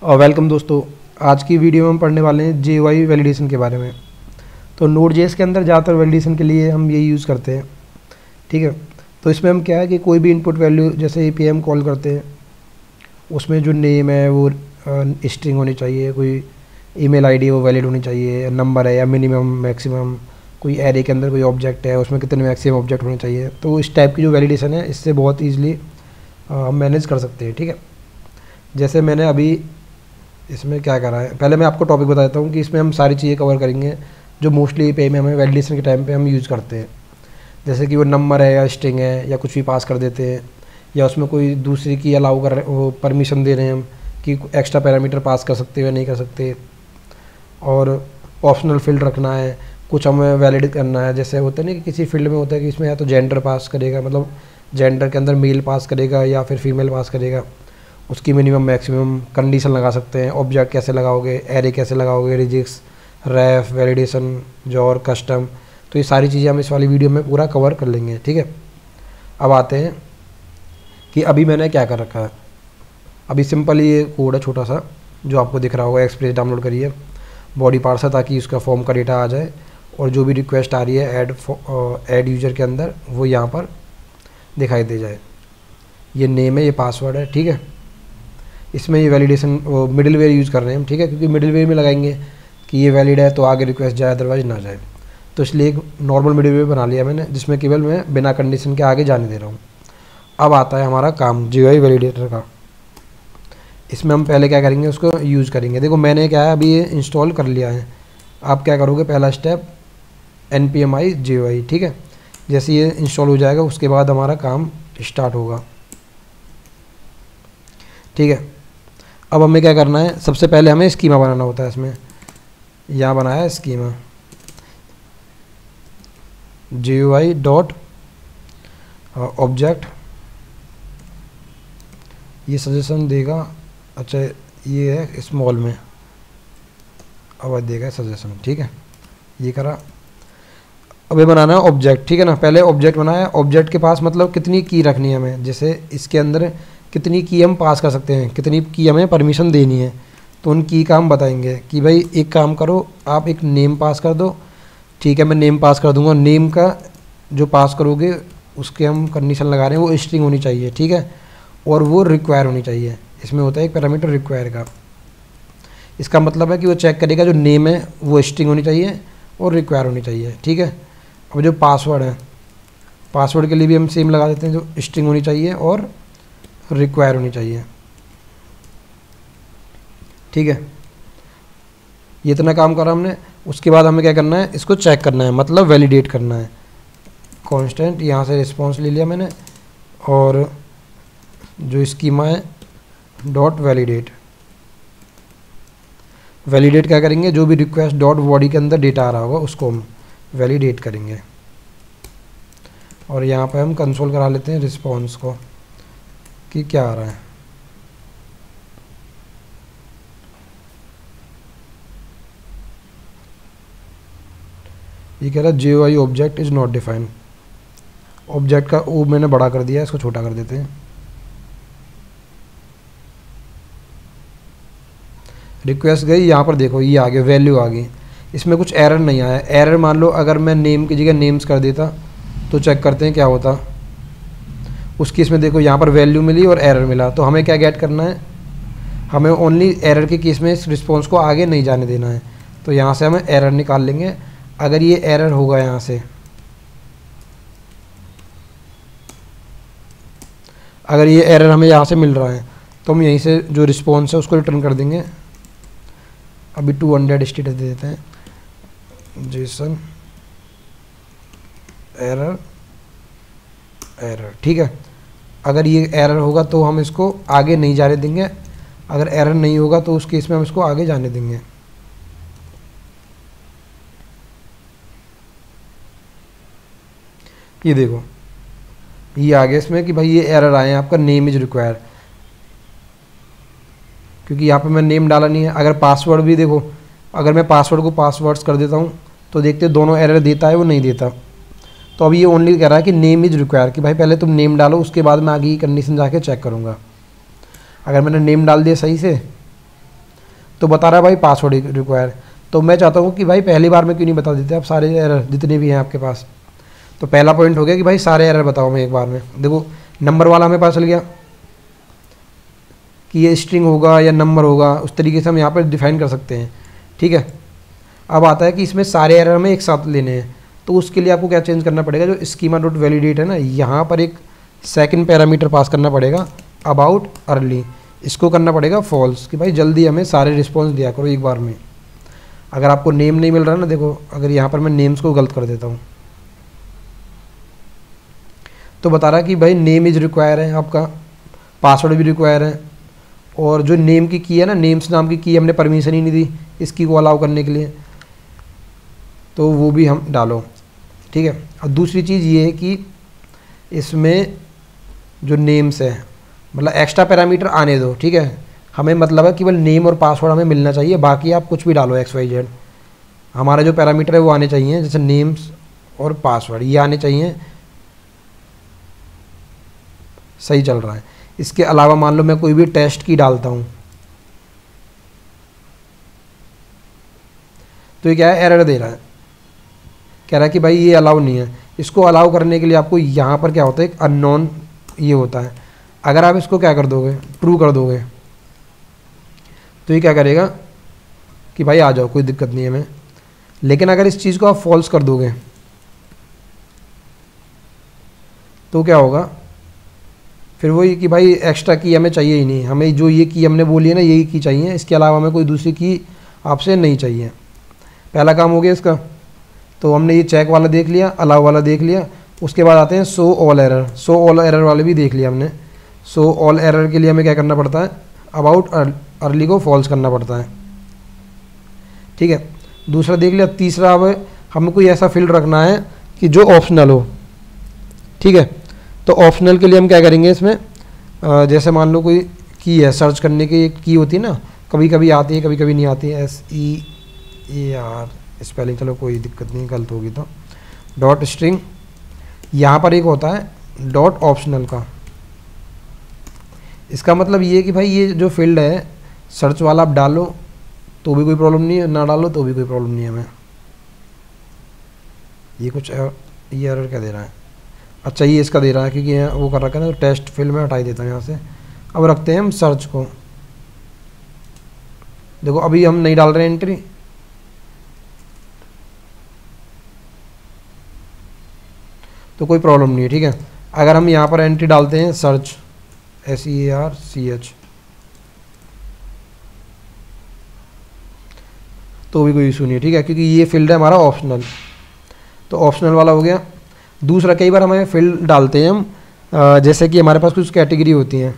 और वेलकम दोस्तों। आज की वीडियो में हम पढ़ने वाले हैं GUI वैलिडेशन के बारे में। तो Node.js के अंदर ज़्यादातर वैलिडेशन के लिए हम यही यूज़ करते हैं, ठीक है। तो इसमें हम क्या है कि कोई भी इनपुट वैल्यू जैसे API कॉल करते हैं, उसमें जो नेम है वो स्ट्रिंग होनी चाहिए, कोई ईमेल आईडी वो वैलिड होनी चाहिए, नंबर है या मिनिमम मैक्सिमम, कोई एरे के अंदर कोई ऑब्जेक्ट है उसमें कितने मैक्सिमम ऑब्जेक्ट होने चाहिए। तो इस टाइप की जो वैलिडेशन है इससे बहुत ईजिली हम मैनेज कर सकते हैं, ठीक है। जैसे मैंने अभी इसमें क्या करा है, पहले मैं आपको टॉपिक बता देता हूँ कि इसमें हम सारी चीज़ें कवर करेंगे जो मोस्टली API में हमें वैलिडेशन के टाइम पे हम यूज़ करते हैं। जैसे कि वो नंबर है या स्ट्रिंग है या कुछ भी पास कर देते हैं, या उसमें कोई दूसरी की अलाउ कर वो परमिशन दे रहे हैं हम कि एक्स्ट्रा पैरामीटर पास कर सकते हो या नहीं कर सकते, और ऑप्शनल फील्ड रखना है, कुछ हमें वैलिड करना है। जैसे होता है ना कि किसी फील्ड में होता है कि इसमें या तो जेंडर पास करेगा, मतलब जेंडर के अंदर मेल पास करेगा या फिर फीमेल पास करेगा, उसकी मिनिमम मैक्सिमम कंडीशन लगा सकते हैं। ऑब्जेक्ट कैसे लगाओगे, एरे कैसे लगाओगे, रिजिक्स, रैफ, वैलिडेशन, जॉर, कस्टम, तो ये सारी चीज़ें हम इस वाली वीडियो में पूरा कवर कर लेंगे, ठीक है। अब आते हैं कि अभी मैंने क्या कर रखा है। अभी सिंपल ये कोड है छोटा सा जो आपको दिख रहा होगा, एक्सप्रेस डाउनलोड करिए, बॉडी पार्ट्स है ताकि उसका फॉर्म का डेटा आ जाए, और जो भी रिक्वेस्ट आ रही है ऐड यूजर के अंदर वो यहाँ पर दिखाई दे जाए। ये नेम है, ये पासवर्ड है, ठीक है। इसमें ये वैलिडेशन वो मिडिलवेयर यूज़ कर रहे हैं हम, ठीक है, क्योंकि मिडिलवेयर में लगाएंगे कि ये वैलिड है तो आगे रिक्वेस्ट जाए, अदरवाइज ना जाए। तो इसलिए एक नॉर्मल मिडिलवेयर बना लिया मैंने जिसमें केवल मैं बिना कंडीशन के आगे जाने दे रहा हूँ। अब आता है हमारा काम GUI वैलिडेटर का। इसमें हम पहले क्या करेंगे, उसको यूज़ करेंगे। देखो मैंने क्या है अभी ये इंस्टॉल कर लिया है। आप क्या करोगे, पहला स्टेप npm i GUI, ठीक है। जैसे ये इंस्टॉल हो जाएगा उसके बाद हमारा काम स्टार्ट होगा, ठीक है। अब हमें क्या करना है, सबसे पहले हमें स्कीमा बनाना होता है। इसमें यहाँ बनाया है स्कीमा GUI डॉट ऑब्जेक्ट, ये सजेशन देगा, अच्छा ये है स्मॉल में, अब देगा सजेशन, ठीक है, ये करा। अब ये बनाना है ऑब्जेक्ट, ठीक है ना। पहले ऑब्जेक्ट बनाया, ऑब्जेक्ट के पास मतलब कितनी की रखनी है हमें, जैसे इसके अंदर कितनी की हम पास कर सकते हैं, कितनी की हमें परमिशन देनी है, तो उन की का हम बताएंगे कि भाई एक काम करो, आप एक नेम पास कर दो, ठीक है, मैं नेम पास कर दूंगा। नेम का जो पास करोगे उसके हम कंडीशन लगा रहे हैं वो स्ट्रिंग होनी चाहिए, ठीक है, और वो रिक्वायर होनी चाहिए। इसमें होता है एक पैरामीटर रिक्वायर का, इसका मतलब है कि वो चेक करेगा जो नेम है वो स्ट्रिंग होनी चाहिए और रिक्वायर होनी चाहिए, ठीक है। अब जो पासवर्ड है, पासवर्ड के लिए भी हम सेम लगा देते हैं, जो स्ट्रिंग होनी चाहिए और रिक्वायर होनी चाहिए, ठीक है। ये इतना काम करा हमने। उसके बाद हमें क्या करना है, इसको चेक करना है, मतलब वैलिडेट करना है। कांस्टेंट यहाँ से रिस्पॉन्स ले लिया मैंने, और जो स्कीमा है डॉट वैलिडेट, वैलिडेट क्या करेंगे, जो भी रिक्वेस्ट डॉट बॉडी के अंदर डेटा आ रहा होगा उसको हम वैलिडेट करेंगे। और यहाँ पे हम कंसोल करा लेते हैं रिस्पॉन्स को कि क्या आ रहा है। ये कह रहा है GUI object is not defined. Object का वो मैंने बड़ा कर दिया है, इसको छोटा कर देते हैं। रिक्वेस्ट गई, यहाँ पर देखो ये आ गया, वैल्यू आ गई, इसमें कुछ एरर नहीं आया। एरर मान लो अगर मैं नेम की जगह नेम्स कर देता तो चेक करते हैं क्या होता। उस केस में देखो यहाँ पर वैल्यू मिली और एरर मिला, तो हमें क्या गेट करना है, हमें ओनली एरर के केस में इस रिस्पॉन्स को आगे नहीं जाने देना है। तो यहाँ से हमें एरर निकाल लेंगे। अगर ये एरर होगा यहाँ से, अगर ये एरर हमें यहाँ से मिल रहा है तो हम यहीं से जो रिस्पॉन्स है उसको रिटर्न कर देंगे। अभी 200 स्टेटस दे देते हैं, जेसन एरर एरर, ठीक है। अगर ये एरर होगा तो हम इसको आगे नहीं जाने देंगे, अगर एरर नहीं होगा तो उस केस में हम इसको आगे जाने देंगे। ये देखो ये आगे इसमें कि भाई ये एरर आए हैं, आपका नेम इज रिक्वायर, क्योंकि यहाँ पे मैं नेम डाला नहीं है। अगर पासवर्ड भी देखो, अगर मैं पासवर्ड को पासवर्ड्स कर देता हूँ तो देखते दोनों एरर देता है वो नहीं देता। तो अब ये ओनली कह रहा है कि नेम इज रिक्वायर, कि भाई पहले तुम नेम डालो उसके बाद मैं आगे की कंडीशन जाके चेक करूँगा। अगर मैंने नेम डाल दिया सही से तो बता रहा है भाई पासवर्ड रिक्वायर। तो मैं चाहता हूँ कि भाई पहली बार में क्यों नहीं बता देते आप सारे एरर जितने भी हैं आपके पास। तो पहला पॉइंट हो गया कि भाई सारे एरर बताओ मैं एक बार में। देखो नंबर वाला हमें पता चल गया कि ये स्ट्रिंग होगा या नंबर होगा, उस तरीके से हम यहाँ पर डिफाइन कर सकते हैं, ठीक है। अब आता है कि इसमें सारे एरर हमें एक साथ लेने हैं, तो उसके लिए आपको क्या चेंज करना पड़ेगा, जो स्कीमा डॉट वैलिडेट है ना, यहाँ पर एक सेकंड पैरामीटर पास करना पड़ेगा अबाउट अर्ली, इसको करना पड़ेगा फॉल्स, कि भाई जल्दी हमें सारे रिस्पॉन्स दिया करो एक बार में। अगर आपको नेम नहीं मिल रहा ना, देखो अगर यहाँ पर मैं नेम्स को गलत कर देता हूँ तो बता रहा है कि भाई नेम इज रिक्वायर है, आपका पासवर्ड भी रिक्वायर है, और जो नेम की की है ना, नेम्स नाम की की हमने परमिशन ही नहीं दी इस की को अलाउ करने के लिए, तो वो भी हम डालो, ठीक है। और दूसरी चीज़ ये है कि इसमें जो नेम्स है मतलब एक्स्ट्रा पैरामीटर आने दो, ठीक है। हमें मतलब है केवल नेम और पासवर्ड हमें मिलना चाहिए, बाकी आप कुछ भी डालो XYZ, हमारा जो पैरामीटर है वो आने चाहिए, जैसे नेम्स और पासवर्ड ये आने चाहिए, सही चल रहा है। इसके अलावा मान लो मैं कोई भी टेस्ट की डालता हूँ तो ये क्या है, एरर दे रहा है, कह रहा है कि भाई ये अलाउ नहीं है। इसको अलाउ करने के लिए आपको यहाँ पर क्या होता है, एक अननोन ये होता है, अगर आप इसको क्या कर दोगे, ट्रू कर दोगे, तो ये क्या करेगा कि भाई आ जाओ कोई दिक्कत नहीं है हमें। लेकिन अगर इस चीज़ को आप फॉल्स कर दोगे तो क्या होगा, फिर वही कि भाई एक्स्ट्रा की हमें चाहिए ही नहीं, हमें जो ये की हमने बोली है ना यही की चाहिए, इसके अलावा हमें कोई दूसरी की आपसे नहीं चाहिए। पहला काम हो गया इसका, तो हमने ये चेक वाला देख लिया, अलाउ वाला देख लिया। उसके बाद आते हैं show all error, show all error वाले भी देख लिया हमने। शो ऑल एरर के लिए हमें क्या करना पड़ता है, अबाउट अर्ली को फॉल्स करना पड़ता है, ठीक है। दूसरा देख लिया। तीसरा, अब हमें कोई ऐसा फील्ड रखना है कि जो ऑप्शनल हो, ठीक है। तो ऑप्शनल के लिए हम क्या करेंगे, इसमें जैसे मान लो कोई की है, सर्च करने की की होती है ना, कभी कभी आती है कभी कभी नहीं आती है, SEAR स्पेलिंग, चलो कोई दिक्कत नहीं, गलत होगी तो डॉट स्ट्रिंग, यहाँ पर एक होता है डॉट ऑप्शनल का। इसका मतलब ये है कि भाई ये जो फील्ड है सर्च वाला आप डालो तो भी कोई प्रॉब्लम नहीं है, ना डालो तो भी कोई प्रॉब्लम नहीं है हमें। ये कुछ ये एरर क्या दे रहा है, अच्छा ये इसका दे रहा है क्योंकि यहाँ वो कर रखा है ना, तो टेस्ट फील्ड में हटा देता हूँ यहाँ से। अब रखते हैं हम सर्च को, देखो अभी हम नहीं डाल रहे हैं एंट्री, तो कोई प्रॉब्लम नहीं है, ठीक है। अगर हम यहाँ पर एंट्री डालते हैं सर्च SEARCH तो भी कोई इशू नहीं है, ठीक है, क्योंकि ये फील्ड है हमारा ऑप्शनल, तो ऑप्शनल वाला हो गया। दूसरा, कई बार हमें फील्ड डालते हैं हम, जैसे कि हमारे पास कुछ कैटेगरी होती हैं,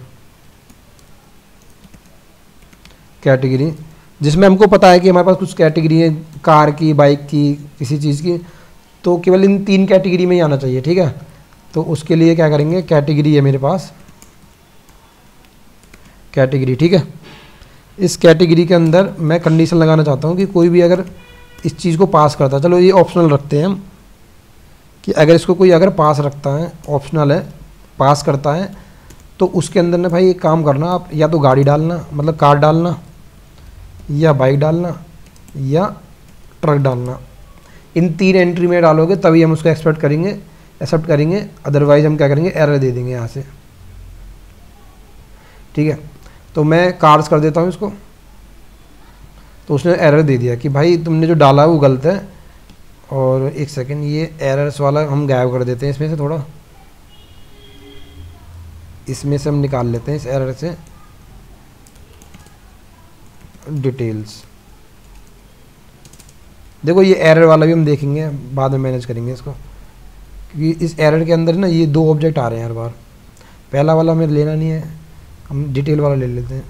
कैटेगरी जिसमें हमको पता है कि हमारे पास कुछ कैटेगरी है, कार की, बाइक की, किसी चीज़ की, तो केवल इन 3 कैटेगरी में ही आना चाहिए, ठीक है। तो उसके लिए क्या करेंगे, कैटेगरी है मेरे पास, कैटेगरी, ठीक है। इस कैटेगरी के अंदर मैं कंडीशन लगाना चाहता हूँ कि कोई भी अगर इस चीज़ को पास करता है, चलो ये ऑप्शनल रखते हैं हम, कि अगर इसको कोई अगर पास रखता है, ऑप्शनल है, पास करता है, तो उसके अंदर ना भाई एक काम करना आप, या तो गाड़ी डालना मतलब कार डालना, या बाइक डालना, या ट्रक डालना। इन 3 एंट्री में डालोगे तभी हम उसको एक्सेप्ट करेंगे, अदरवाइज हम क्या करेंगे, एरर दे देंगे यहाँ से, ठीक है। तो मैं कार्स कर देता हूँ इसको, तो उसने एरर दे दिया कि भाई तुमने जो डाला है वो गलत है। और एक सेकंड, ये एरर्स वाला हम गायब कर देते हैं इसमें से, थोड़ा इसमें से हम निकाल लेते हैं इस एरर से डिटेल्स। देखो ये एरर वाला भी हम देखेंगे, बाद में मैनेज करेंगे इसको, क्योंकि इस एरर के अंदर ना ये 2 ऑब्जेक्ट आ रहे हैं हर बार। पहला वाला हमें लेना नहीं है, हम डिटेल वाला ले लेते हैं।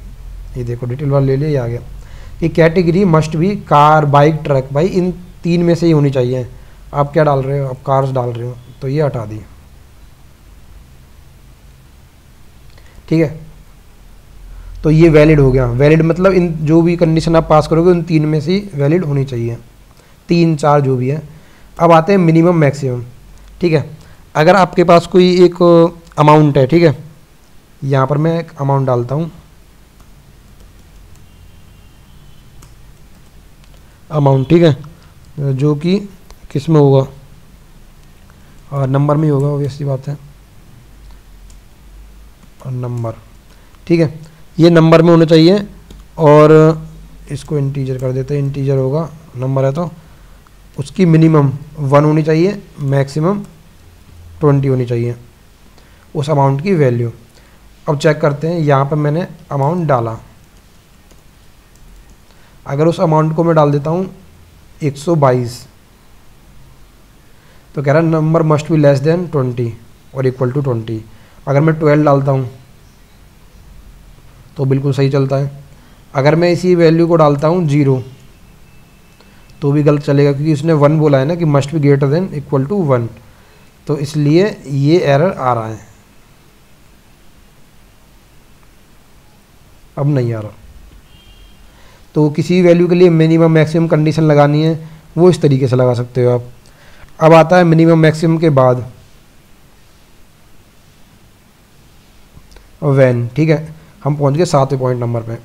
ये देखो डिटेल वाला ले लिया, ये आ गया। ये कैटेगरी मस्ट भी कार, बाइक, ट्रक, भाई इन 3 में से ही होनी चाहिए। आप क्या डाल रहे हो, आप कार्स डाल रहे हो, तो ये हटा दी, ठीक है। तो ये वैलिड हो गया। वैलिड मतलब इन जो भी कंडीशन आप पास करोगे उन 3 में से वैलिड होनी चाहिए, 3, 4 जो भी है। अब आते हैं मिनिमम मैक्सिमम, ठीक है। अगर आपके पास कोई एक अमाउंट है, ठीक है, यहाँ पर मैं एक अमाउंट डालता हूँ, अमाउंट, ठीक है, जो कि किस में होगा, नंबर में ही होगा, ऑब्वियसली बात है, नंबर, ठीक है, ये नंबर में होना चाहिए। और इसको इंटीजर कर देते हैं, इंटीजर होगा, नंबर है तो उसकी मिनिमम 1 होनी चाहिए, मैक्सिमम 20 होनी चाहिए उस अमाउंट की वैल्यू। अब चेक करते हैं, यहाँ पर मैंने अमाउंट डाला, अगर उस अमाउंट को मैं डाल देता हूँ 122, तो कह रहा है number must be less than 20 और इक्वल टू 20। अगर मैं 12 डालता हूँ तो बिल्कुल सही चलता है। अगर मैं इसी वैल्यू को डालता हूँ 0 तो भी गलत चलेगा, क्योंकि उसने 1 बोला है ना कि must be greater than equal to 1, तो इसलिए ये एरर आ रहा है, अब नहीं आ रहा। तो किसी वैल्यू के लिए मिनिमम मैक्सिमम कंडीशन लगानी है, वो इस तरीके से लगा सकते हो आप। अब आता है मिनिमम मैक्सिमम के बाद व्हेन, ठीक है, हम पहुंच गए 7वें पॉइंट नंबर पे।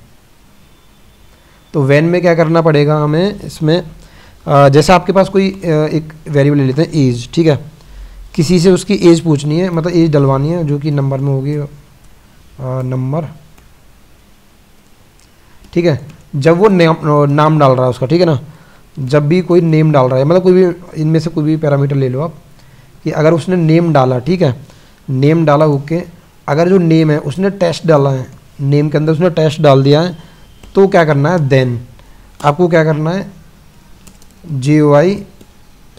तो व्हेन में क्या करना पड़ेगा हमें, इसमें जैसे आपके पास कोई एक वेरिएबल ले लेते हैं एज, ठीक है, किसी से उसकी एज पूछनी है, मतलब एज डलवानी है, जो कि नंबर में होगी नंबर, ठीक है। जब वो नाम डाल रहा है उसका, ठीक है ना, जब भी कोई नेम डाल रहा है, मतलब कोई भी इनमें से कोई भी पैरामीटर ले लो आप, कि अगर उसने नेम डाला, ठीक है, नेम डाला ओके, अगर जो नेम है उसने टेस्ट डाला है, नेम के अंदर उसने टेस्ट डाल दिया है, तो क्या करना है, देन आपको क्या करना है, GUI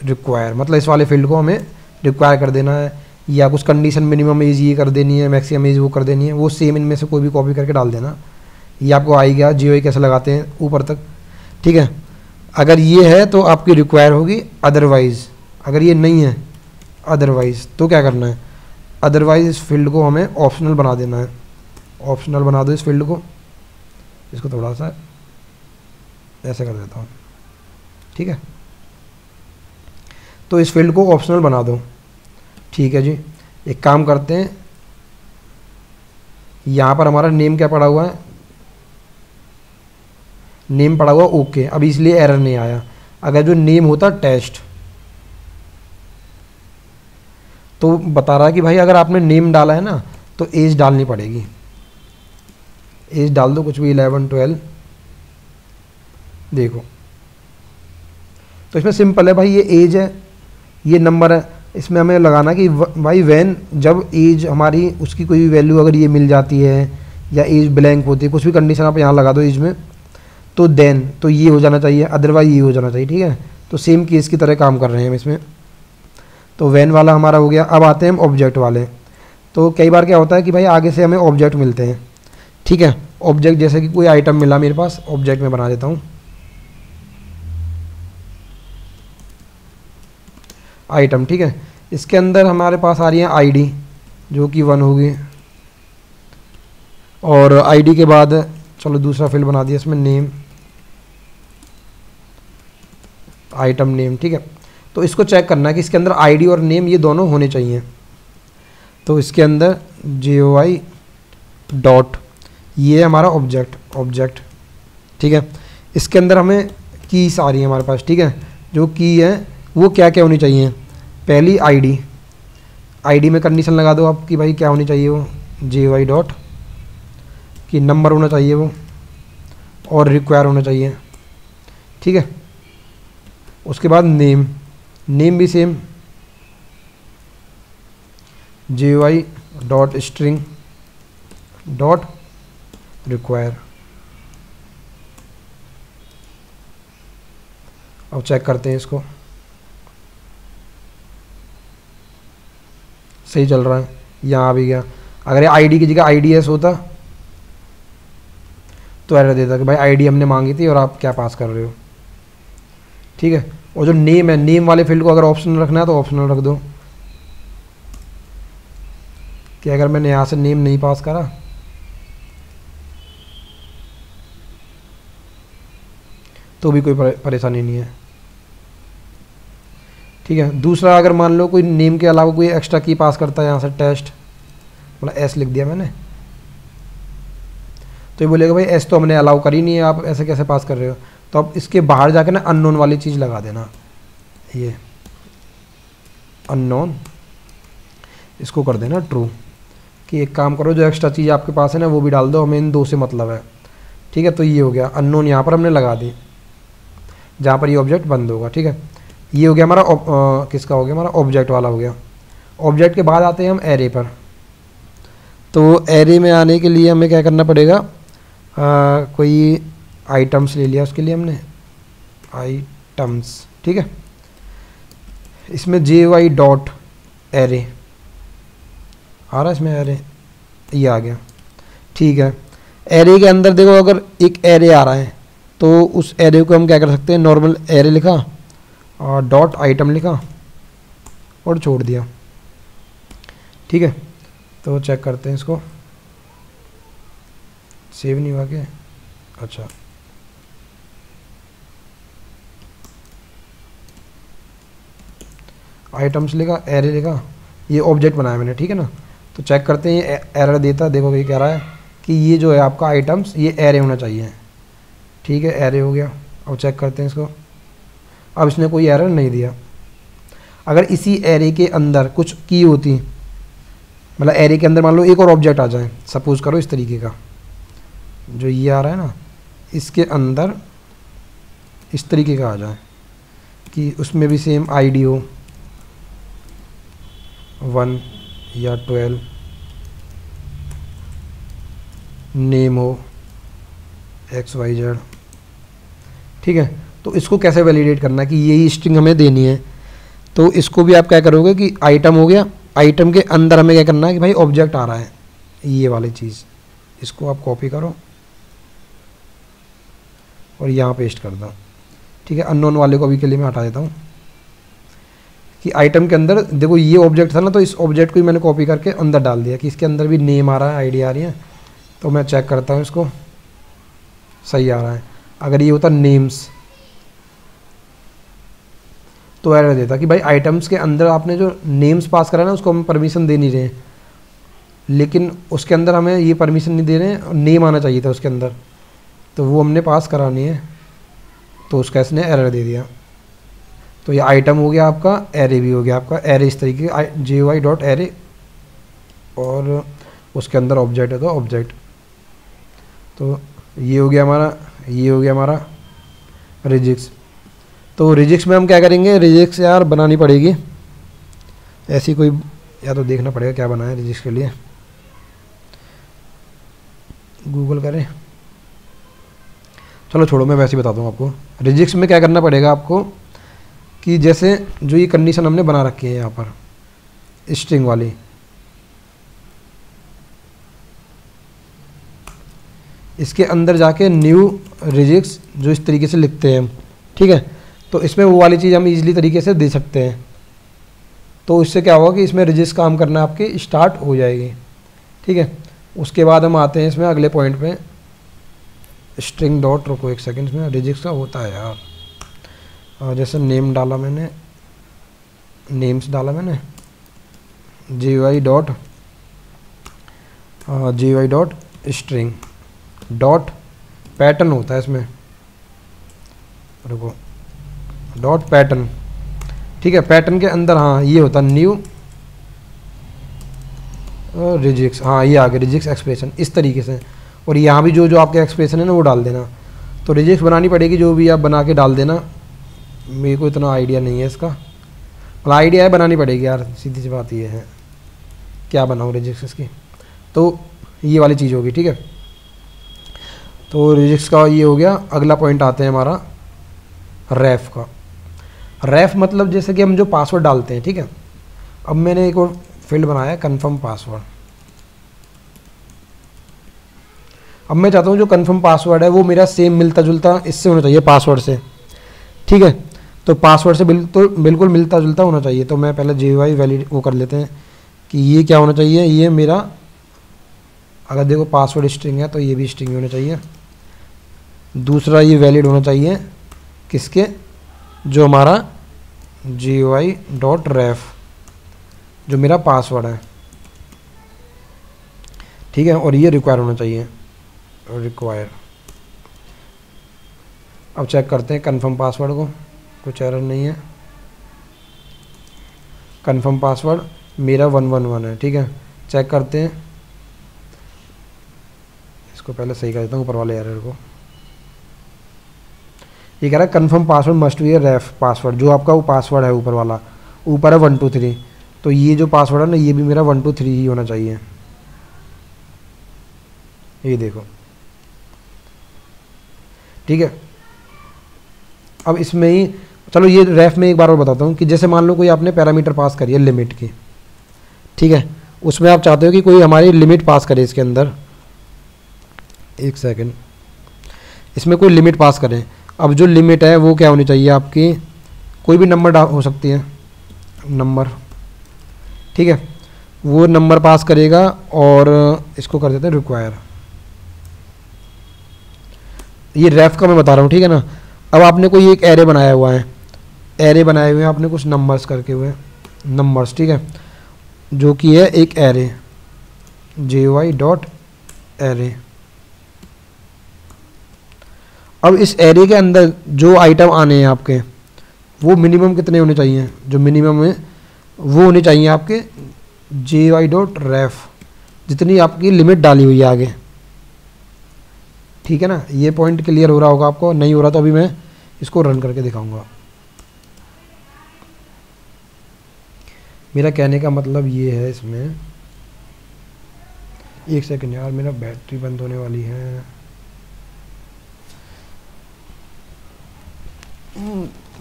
रिक्वायर, मतलब इस वाले फील्ड को हमें रिक्वायर कर देना है, या कुछ कंडीशन मिनिमम एज ये कर देनी है, मैक्सिमम एज वो कर देनी है, वो सेम इनमें से कोई भी कॉपी करके डाल देना। ये आपको आई गया GUI कैसे लगाते हैं ऊपर तक, ठीक है। अगर ये है तो आपकी रिक्वायर होगी, अदरवाइज़ अगर ये नहीं है, अदरवाइज़ तो क्या करना है, अदरवाइज़ इस फील्ड को हमें ऑप्शनल बना देना है। ऑप्शनल बना दो इस फील्ड को, इसको थोड़ा सा ऐसे कर देता हूँ, ठीक है, तो इस फील्ड को ऑप्शनल बना दो, ठीक है जी। एक काम करते हैं, यहाँ पर हमारा नेम क्या पड़ा हुआ है, नेम पड़ा हुआ ओके, अब इसलिए एरर नहीं आया। अगर जो नेम होता टेस्ट, तो बता रहा है कि भाई अगर आपने नेम डाला है ना तो एज डालनी पड़ेगी, एज डाल दो कुछ भी 11 12, देखो तो इसमें सिंपल है भाई, ये एज है, ये नंबर है, इसमें हमें लगाना कि भाई व्हेन, जब एज हमारी उसकी कोई भी वैल्यू अगर ये मिल जाती है या एज ब्लैंक होती है, कुछ भी कंडीशन आप यहाँ लगा दो एज में, तो देन तो ये हो जाना चाहिए, अदरवाइज ये हो जाना चाहिए, ठीक है। तो सेम केस की तरह काम कर रहे हैं हम इसमें। तो व्हेन वाला हमारा हो गया। अब आते हैं हम ऑब्जेक्ट वाले। तो कई बार क्या होता है कि भाई आगे से हमें ऑब्जेक्ट मिलते हैं, ठीक है, ऑब्जेक्ट जैसे कि कोई आइटम मिला मेरे पास, ऑब्जेक्ट में बना देता हूँ आइटम, ठीक है। इसके अंदर हमारे पास आ रही है आईडी, जो कि 1 होगी, और आईडी के बाद चलो दूसरा फील्ड बना दिया इसमें, नेम, आइटम नेम, ठीक है। तो इसको चेक करना है कि इसके अंदर आईडी और नेम ये दोनों होने चाहिए। तो इसके अंदर GUI डॉट, ये हमारा ऑब्जेक्ट, ठीक है। इसके अंदर हमें कीज आ रही है हमारे पास, ठीक है। जो की है वो क्या क्या होनी चाहिए, पहली आईडी में कंडीशन लगा दो आप कि भाई क्या होनी चाहिए वो, GUI डॉट कि नंबर होना चाहिए वो, और रिक्वायर होना चाहिए, ठीक है। उसके बाद नेम भी same, GUI dot string dot require. अब चेक करते हैं इसको, सही चल रहा है, यहाँ भी गया। अगर ये आईडी की जगह IDS होता तो एरर देता कि भाई आईडी हमने मांगी थी और आप क्या पास कर रहे हो, ठीक है। और जो नेम है, नेम वाले फील्ड को अगर ऑप्शनल रखना है तो ऑप्शनल रख दो, कि अगर मैंने यहाँ से नेम नहीं पास करा तो भी कोई परेशानी नहीं है, ठीक है। दूसरा, अगर मान लो कोई नेम के अलावा कोई एक्स्ट्रा की पास करता है, यहाँ से टेस्ट, मतलब S लिख दिया मैंने, तो ये बोलेगा भाई S तो हमने अलाउ करी नहीं है, आप ऐसे कैसे पास कर रहे हो। तो अब इसके बाहर जाके ना अननोन वाली चीज़ लगा देना, ये अननोन, इसको कर देना ट्रू। कि एक काम करो, जो एक्स्ट्रा चीज़ आपके पास है ना वो भी डाल दो, हमें इन दो से मतलब है, ठीक है। तो ये हो गया अननोन, यहाँ पर हमने लगा दी जहाँ पर ये ऑब्जेक्ट बंद होगा, ठीक है। ये हो गया हमारा किसका हो गया, हमारा ऑब्जेक्ट वाला हो गया। ऑब्जेक्ट के बाद आते हैं हम एरे पर। तो एरे में आने के लिए हमें क्या करना पड़ेगा, कोई आइटम्स ले लिया, उसके लिए हमने आइटम्स, ठीक है। इसमें JY डॉट एरे आ रहा है, इसमें एरे ये आ गया, ठीक है। एरे के अंदर देखो अगर एक एरे आ रहा है तो उस एरे को हम क्या कर सकते हैं, नॉर्मल एरे लिखा और डॉट आइटम लिखा और छोड़ दिया, ठीक है। तो चेक करते हैं इसको, सेव नहीं हुआ क्या, अच्छा आइटम्स लिखा, एरे लिखा, ये ऑब्जेक्ट बनाया मैंने, ठीक है ना। तो चेक करते हैं, ये एरर देता है, देखो ये कह रहा है कि ये जो है आपका आइटम्स ये एरे होना चाहिए, ठीक है, एरे हो गया। अब चेक करते हैं इसको, अब इसने कोई एरर नहीं दिया। अगर इसी एरे के अंदर कुछ की होती, मतलब एरे के अंदर मान लो एक और ऑब्जेक्ट आ जाए, सपोज करो इस तरीके का, जो ये आ रहा है ना, इसके अंदर इस तरीके का आ जाए कि उसमें भी सेम आईडी हो 1 या 12, नेम हो XYZ, ठीक है। तो इसको कैसे वैलिडेट करना है कि यही स्ट्रिंग हमें देनी है। तो इसको भी आप क्या करोगे कि आइटम हो गया, आइटम के अंदर हमें क्या करना है कि भाई ऑब्जेक्ट आ रहा है, ये वाली चीज़, इसको आप कॉपी करो और यहाँ पेस्ट कर दो, ठीक है। अननोन वाले को अभी के लिए मैं हटा देता हूँ कि आइटम के अंदर देखो ये ऑब्जेक्ट था ना, तो इस ऑब्जेक्ट को ही मैंने कॉपी करके अंदर डाल दिया कि इसके अंदर भी नेम आ रहा है, आईडी आ रही है। तो मैं चेक करता हूँ इसको, सही आ रहा है। अगर ये होता नेम्स तो एरर देता कि भाई आइटम्स के अंदर आपने जो नेम्स पास करा ना उसको हम परमिशन दे नहीं रहे हैं, लेकिन उसके अंदर हमें ये परमिशन नहीं दे रहे हैं, नेम आना चाहिए था उसके अंदर, तो वो हमने पास करानी है, तो उसका इसने एरर दे दिया। तो ये आइटम हो गया आपका, एरे भी हो गया आपका, एरे इस तरीके का JY डॉट एरे और उसके अंदर ऑब्जेक्ट है तो ऑब्जेक्ट। तो ये हो गया हमारा, ये हो गया हमारा रिजिक्स। तो रिजिक्स में हम क्या करेंगे, रिजिक्स यार बनानी पड़ेगी ऐसी कोई, या तो देखना पड़ेगा क्या बनाए रिजिक्स के लिए, गूगल करें, चलो छोड़ो मैं वैसे ही बताता हूँ आपको। रिजिक्स में क्या करना पड़ेगा आपको कि जैसे जो ये कंडीशन हमने बना रखी है यहाँ पर स्ट्रिंग वाली, इसके अंदर जाके न्यू रिजिक्स जो इस तरीके से लिखते हैं हम, ठीक है। तो इसमें वो वाली चीज़ हम इजीली तरीके से दे सकते हैं। तो इससे क्या होगा कि इसमें रिजिक्स काम करना आपके स्टार्ट हो जाएगी, ठीक है। उसके बाद हम आते हैं इसमें अगले पॉइंट पे, स्ट्रिंग डॉट, रुको एक सेकंड, इसमें रिजिक्स का होता है यार, जैसे नेम डाला मैंने, नेम्स डाला मैंने, JY dot string dot pattern होता है इसमें, रुको, डॉट पैटर्न, ठीक है। पैटर्न के अंदर हाँ ये होता है न्यू रिजिक्स, हाँ ये आ गया रिजिक्स एक्सप्रेशन इस तरीके से। और यहाँ भी जो जो आपके एक्सप्रेशन है ना वो डाल देना। तो रिजिक्स बनानी पड़ेगी, जो भी आप बना के डाल देना, मेरे को इतना आइडिया नहीं है इसका, मतलब आइडिया है, बनानी पड़ेगी यार, सीधी सी बात ये है, क्या बनाऊँ रिजिक्स इसकी। तो ये वाली चीज़ होगी, ठीक है। तो रिजिक्स का ये हो गया। अगला पॉइंट आते हैं हमारा रेफ का। रेफ मतलब जैसे कि हम जो पासवर्ड डालते हैं, ठीक है। अब मैंने एक और फील्ड बनाया है कन्फर्म पासवर्ड। अब मैं चाहता हूँ जो कन्फर्म पासवर्ड है वो मेरा सेम मिलता जुलता इससे होना चाहिए, पासवर्ड से, ठीक है। तो पासवर्ड से बिल्कुल मिलता जुलता होना चाहिए। तो मैं पहले JY वैलिड वो कर लेते हैं कि ये क्या होना चाहिए, ये मेरा, अगर देखो पासवर्ड स्ट्रिंग है तो ये भी स्ट्रिंग होना चाहिए। दूसरा ये वैलिड होना चाहिए किसके, जो हमारा JY डॉट रेफ जो मेरा पासवर्ड है, ठीक है। और ये रिक्वायर होना चाहिए, रिक्वायर। अब चेक करते हैं कंफर्म पासवर्ड को, कुछ एरर नहीं है। कंफर्म पासवर्ड मेरा 111 है, ठीक है। चेक करते हैं, इसको पहले सही कर देता हूँ ऊपर वाले एरर को। ये कह रहा है confirm password must be ref password, जो आपका वो पासवर्ड है ऊपर वाला, ऊपर है 123, तो ये जो पासवर्ड है ना ये भी मेरा 123 ही होना चाहिए। ये देखो, ठीक है। अब इसमें ही चलो ये रेफ में एक बार और बताता हूँ कि जैसे मान लो कोई आपने पैरामीटर पास करी है लिमिट की, ठीक है, उसमें आप चाहते हो कि कोई हमारी लिमिट पास करे इसके अंदर, एक सेकंड, इसमें कोई लिमिट पास करें। अब जो लिमिट है वो क्या होनी चाहिए आपकी, कोई भी नंबर हो सकती है, नंबर, ठीक है, वो नंबर पास करेगा और इसको कर देते हैं रिक्वायर। ये रेफ का मैं बता रहा हूँ, ठीक है ना। अब आपने कोई एक एरे बनाया हुआ है, एरे बनाए हुए हैं आपने कुछ नंबर्स करके हुए नंबर्स, ठीक है, जो कि है एक एरे jy.array। अब इस एरे के अंदर जो आइटम आने हैं आपके वो मिनिमम कितने होने चाहिए, जो मिनिमम है वो होने चाहिए आपके jy.ref, जितनी आपकी लिमिट डाली हुई है आगे, ठीक है ना। ये पॉइंट क्लियर हो रहा होगा आपको, नहीं हो रहा तो अभी मैं इसको रन करके दिखाऊंगा। मेरा कहने का मतलब ये है, इसमें एक सेकंड यार, मेरा बैटरी बंद होने वाली है,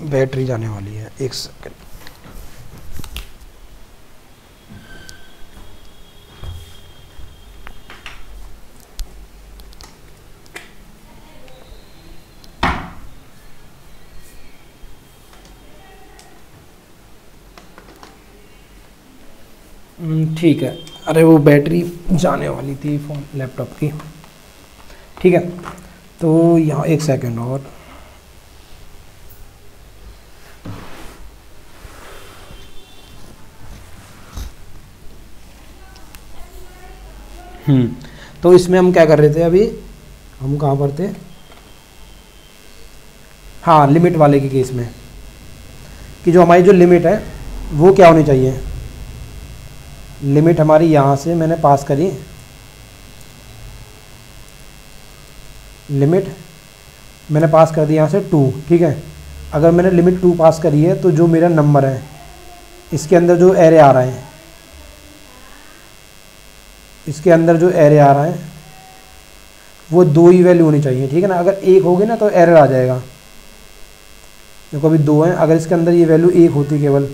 बैटरी जाने वाली है, एक सेकंड। ठीक है, अरे वो बैटरी जाने वाली थी फ़ोन लैपटॉप की, ठीक है। तो यहाँ एक सेकंड और, तो इसमें हम क्या कर रहे थे अभी, हम कहाँ पर थे, हाँ लिमिट वाले के केस में, कि जो हमारी जो लिमिट है वो क्या होनी चाहिए। लिमिट हमारी यहाँ से मैंने पास करी, लिमिट मैंने पास कर दी यहाँ से 2, ठीक है। अगर मैंने लिमिट 2 पास करी है तो जो मेरा नंबर है इसके अंदर जो एरे आ रहा है, इसके अंदर जो एरे आ रहा है वो 2 ही वैल्यू होनी चाहिए, ठीक है ना। अगर 1 होगी ना तो एरर आ जाएगा, देखो अभी 2 है, अगर इसके अंदर ये वैल्यू 1 होती केवल,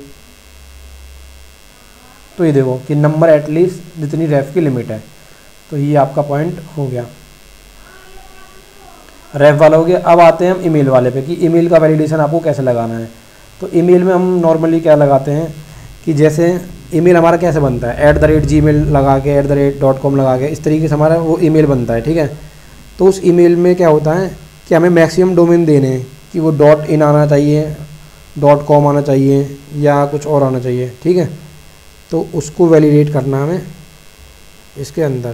तो ये देखो कि नंबर एटलीस्ट जितनी रेफ की लिमिट है, तो ये आपका पॉइंट हो गया, रेफ वाला हो गया। अब आते हैं हम ईमेल वाले पे कि ईमेल का वैलिडेशन आपको कैसे लगाना है। तो ईमेल में हम नॉर्मली क्या लगाते हैं कि जैसे ईमेल हमारा कैसे बनता है, @gmail लगा के @.com लगा के, इस तरीके से हमारा वो ईमेल बनता है, ठीक है। तो उस ईमेल में क्या होता है कि हमें मैक्सिमम डोमेन देने हैं कि वो .in आना चाहिए, .com आना चाहिए या कुछ और आना चाहिए, ठीक है। तो उसको वैलिडेट करना हमें इसके अंदर,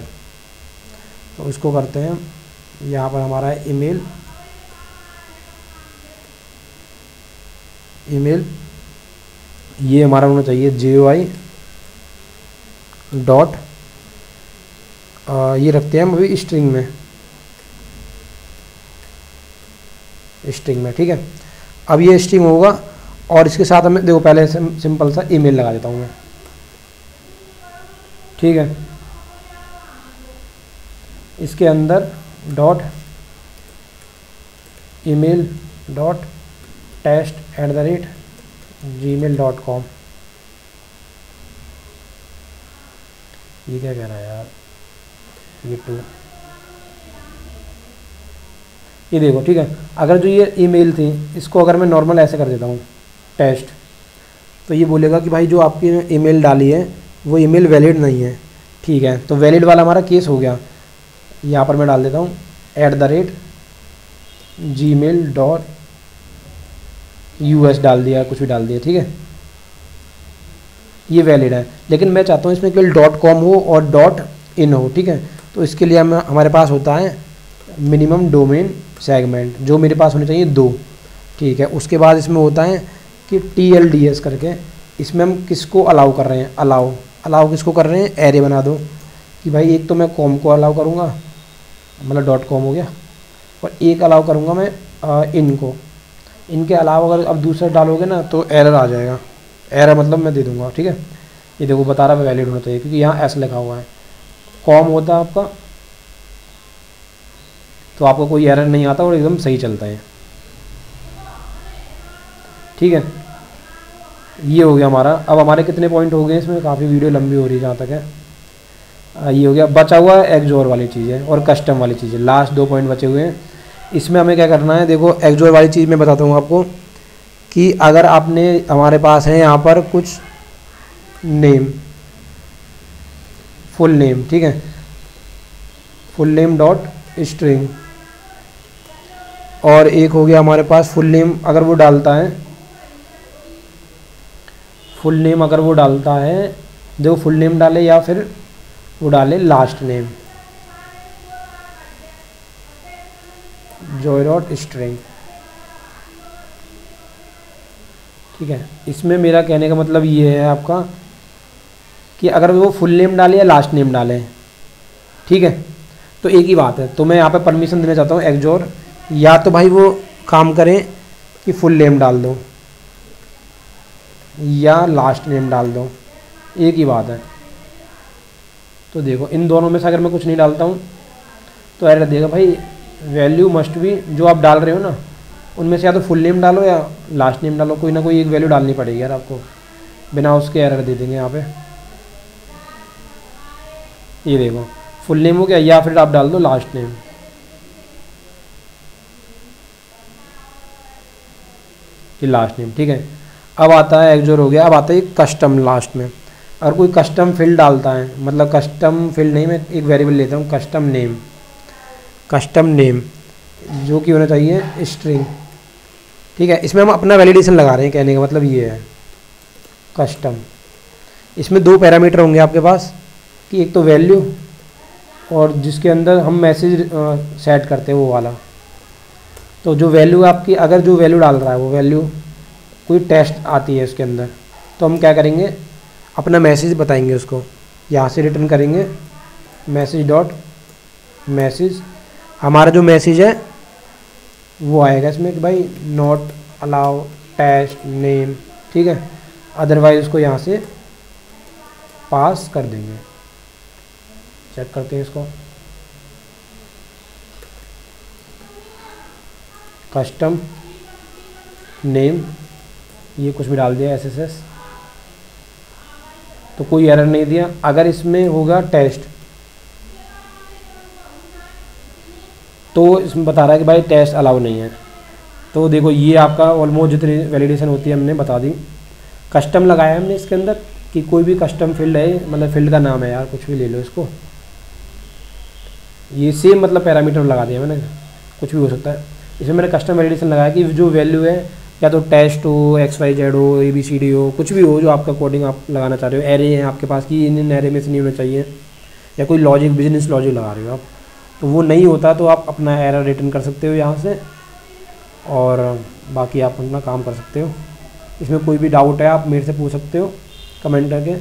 तो इसको करते हैं, यहाँ पर हमारा है ईमेल, ईमेल ये हमारा होना चाहिए jy डॉट, ये रखते हैं हम अभी स्ट्रिंग में, स्ट्रिंग में, ठीक है। अब ये स्ट्रिंग होगा और इसके साथ हमें देखो पहले सिंपल सा ईमेल लगा देता हूँ मैं, ठीक है। इसके अंदर डॉट email डॉट test@gmail.com, ये क्या कह रहा है यार, ये 2, ये देखो, ठीक है। अगर जो ये ईमेल थी इसको अगर मैं नॉर्मल ऐसे कर देता हूँ टेस्ट, तो ये बोलेगा कि भाई जो आपकी ईमेल डाली है वो ईमेल वैलिड नहीं है, ठीक है। तो वैलिड वाला हमारा केस हो गया, यहाँ पर मैं डाल देता हूँ @gmail.us डाल दिया, कुछ भी डाल दिया, ठीक है, ये वैलिड है। लेकिन मैं चाहता हूँ इसमें केवल .com हो और .in हो, ठीक है। तो इसके लिए हमारे पास होता है मिनिमम डोमेन सेगमेंट जो मेरे पास होने चाहिए 2, ठीक है। उसके बाद इसमें होता है कि TLDS करके, इसमें हम किसको अलाउ कर रहे हैं, अलाउ किसको कर रहे हैं, एरे बना दो कि भाई एक तो मैं कॉम को अलाउ करूँगा, मतलब .com हो गया, और एक अलाउ करूँगा मैं इनको। इनके अलावा अगर अब दूसरा डालोगे ना तो एरर आ जाएगा, एरर मतलब मैं दे दूँगा, ठीक है। ये देखो बता रहा है वैलिड होना चाहिए क्योंकि यहाँ S लिखा हुआ है, कॉम होता है आपका, तो आपको कोई एरर नहीं आता और एकदम सही चलता है, ठीक है। ये हो गया हमारा। अब हमारे कितने पॉइंट हो गए इसमें, काफ़ी वीडियो लंबी हो रही है जहाँ तक है। ये हो गया, बचा हुआ है एक्सोर वाली चीज़ें और कस्टम वाली चीज़ें, लास्ट 2 पॉइंट बचे हुए हैं। इसमें हमें क्या करना है, देखो एक्सोर वाली चीज़ मैं बताता हूँ आपको कि अगर आपने, हमारे पास है यहाँ पर कुछ नेम, फुल नेम, ठीक है, फुल नेम डॉट स्ट्रिंग, और एक हो गया हमारे पास फुल नेम, अगर वो डालता है, फुल नेम अगर वो डालता है, देखो फुल नेम डाले या फिर वो डाले last name, Joy dot string, ठीक है। इसमें मेरा कहने का मतलब ये है आपका कि अगर वो फुल नेम डाले या लास्ट नेम डाले, ठीक है, तो एक ही बात है। तो मैं यहाँ पे परमिशन देना चाहता हूँ एक्सोर, या तो भाई वो काम करें कि फुल नेम डाल दो या लास्ट नेम डाल दो, एक ही बात है। तो देखो इन दोनों में से अगर मैं कुछ नहीं डालता हूँ तो एरर देगा भाई, वैल्यू मस्ट भी, जो आप डाल रहे हो ना उनमें से या तो फुल नेम डालो या लास्ट नेम डालो, कोई ना कोई एक वैल्यू डालनी पड़ेगी यार आपको, बिना उसके एरर दे देंगे यहाँ पे। ये देखो फुल नेम हो गया, या फिर आप डाल दो लास्ट नेम, ये लास्ट नेम, ठीक है। अब आता है एक्सोर हो गया, अब आता है कस्टम लास्ट में। अगर कोई कस्टम फील्ड डालता है, मतलब कस्टम फील्ड नहीं, मैं एक वेरिएबल लेता हूँ कस्टम नेम जो कि होना चाहिए स्ट्रिंग, ठीक है। इसमें हम अपना वैलिडेशन लगा रहे हैं, कहने का मतलब ये है कस्टम। इसमें 2 पैरामीटर होंगे आपके पास कि एक तो वैल्यू और जिसके अंदर हम मैसेज सेट करते हैं वो वाला। तो जो वैल्यू आपकी, अगर जो वैल्यू डाल रहा है वो वैल्यू कोई टेस्ट आती है उसके अंदर, तो हम क्या करेंगे, अपना मैसेज बताएंगे उसको, यहाँ से रिटर्न करेंगे मैसेज डॉट मैसेज, हमारा जो मैसेज है वो आएगा इसमें कि भाई नॉट अलाउ टेस्ट नेम, ठीक है। अदरवाइज उसको यहाँ से पास कर देंगे। चेक करते हैं इसको, कस्टम नेम, ये कुछ भी डाल दिया SSS, तो कोई एरर नहीं दिया। अगर इसमें होगा टेस्ट तो इसमें बता रहा है कि भाई टेस्ट अलाउ नहीं है। तो देखो ये आपका ऑलमोस्ट जितनी वैलिडेशन होती है हमने बता दी। कस्टम लगाया हमने इसके अंदर कि कोई भी कस्टम फील्ड है, मतलब फील्ड का नाम है यार, कुछ भी ले लो इसको, ये सेम मतलब पैरामीटर लगा दिया मैंने, कुछ भी हो सकता है। इसमें मैंने कस्टम वैलिडेशन लगाया कि जो वैल्यू है या तो टेस्ट हो, XYZ हो, ABCD हो, कुछ भी हो जो आपका कोडिंग आप लगाना चाह रहे हो। एरे हैं आपके पास कि इन एरे में से नहीं होना चाहिए, या कोई लॉजिक, बिजनेस लॉजिक लगा रहे हो आप, तो वो नहीं होता तो आप अपना एरर रिटर्न कर सकते हो यहाँ से, और बाकी आप अपना काम कर सकते हो। इसमें कोई भी डाउट है आप मेरे से पूछ सकते हो कमेंट करके।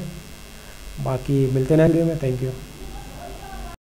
बाकी मिलते हैं वीडियो में, थैंक यू।